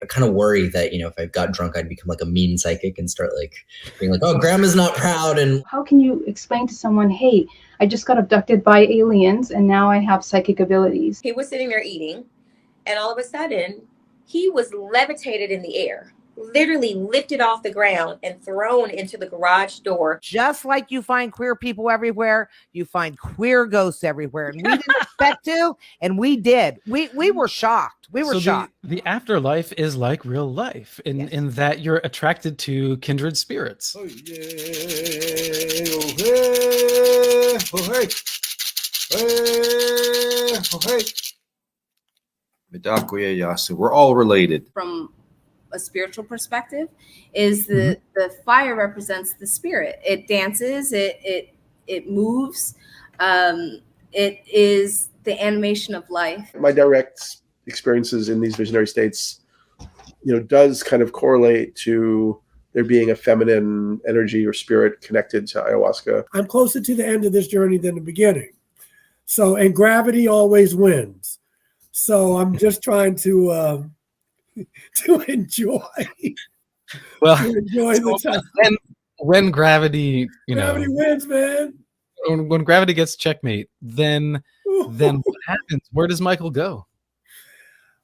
I kind of worry that, if I got drunk, I'd become like a mean psychic and start like being like, oh, grandma's not proud. And how can you explain to someone, hey, I just got abducted by aliens and now I have psychic abilities? He was sitting there eating, and all of a sudden, he was levitated in the air, literally lifted off the ground and thrown into the garage door. Just like you find queer people everywhere, you find queer ghosts everywhere. And we didn't expect to, and we did. We were shocked. We were shocked. The afterlife is like real life in that you're attracted to kindred spirits. Oh, yeah. Oh, hey. Oh, hey. Hey. Oh, hey. We're all related. From a spiritual perspective, is the fire represents the spirit. It dances, it moves, it is the animation of life. My direct experiences in these visionary states, does kind of correlate to there being a feminine energy or spirit connected to ayahuasca. I'm closer to the end of this journey than the beginning. So, and gravity always wins. So I'm just trying to enjoy. Well, to enjoy the time. When gravity, gravity wins, man. When gravity gets checkmate, then what happens? Where does Michael go?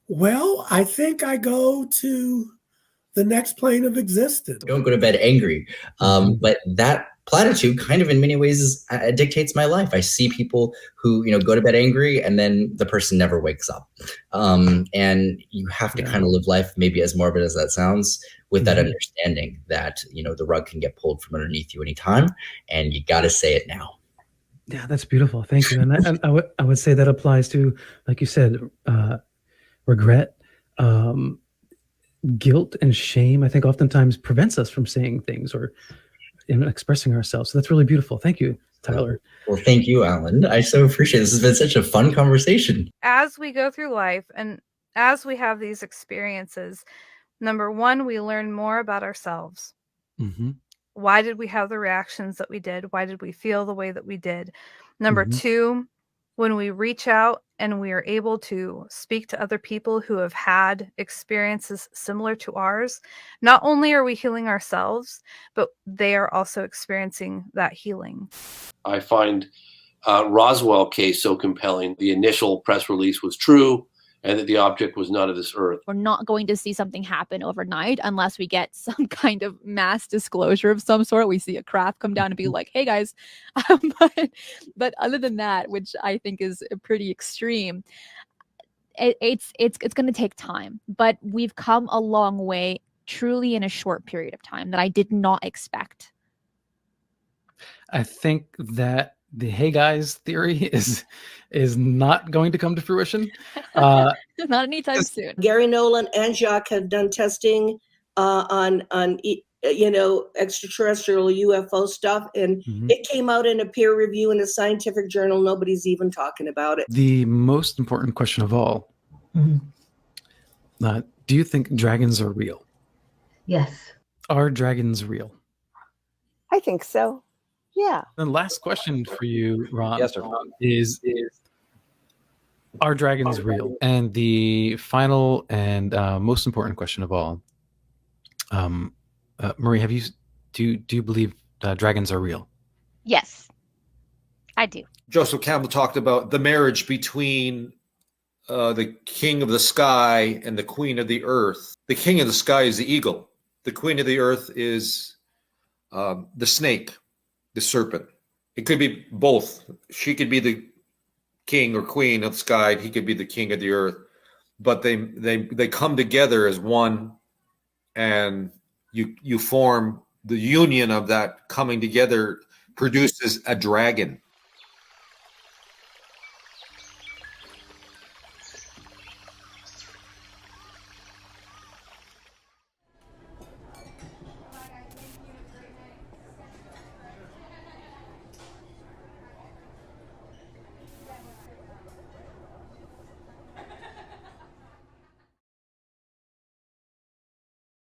Well, I think I go to the next plane of existence. Don't go to bed angry. But that platitude kind of in many ways dictates my life. I see people who, go to bed angry and then the person never wakes up. And you have to kind of live life, maybe as morbid as that sounds, with that understanding that, the rug can get pulled from underneath you anytime, and you got to say it now. Yeah, that's beautiful. Thank you. And I would say that applies to, like you said, regret, guilt and shame. I think oftentimes prevents us from saying things or expressing ourselves. So that's really beautiful. Thank you, Tyler. Well, thank you, Alan. I so appreciate it. This has been such a fun conversation. As we go through life and as we have these experiences, number one, we learn more about ourselves. Mm-hmm. Why did we have the reactions that we did? Why did we feel the way that we did? Number two, when we reach out and we are able to speak to other people who have had experiences similar to ours, not only are we healing ourselves, but they are also experiencing that healing. I find Roswell case so compelling. The initial press release was true, and that the object was not of this earth. We're not going to see something happen overnight unless we get some kind of mass disclosure of some sort. We see a craft come down and be like, hey guys. But other than that, which I think is pretty extreme, it's going to take time. But we've come a long way truly in a short period of time that I did not expect. I think that the hey guys theory is not going to come to fruition. Not anytime soon. Gary Nolan and Jacques have done testing on extraterrestrial UFO stuff, and it came out in a peer review in a scientific journal. Nobody's even talking about it. The most important question of all, do you think dragons are real? Yes. Are dragons real? I think so. Yeah. And last question for you, Ron, yes, sir. is are dragons real? And the final and most important question of all, Marie, do you believe dragons are real? Yes, I do. Joseph Campbell talked about the marriage between the king of the sky and the queen of the earth. The king of the sky is the eagle. The queen of the earth is the snake, the serpent. It could be both. She could be the king or queen of the sky. He could be the king of the earth. But they come together as one, and you form the union of that coming together produces a dragon.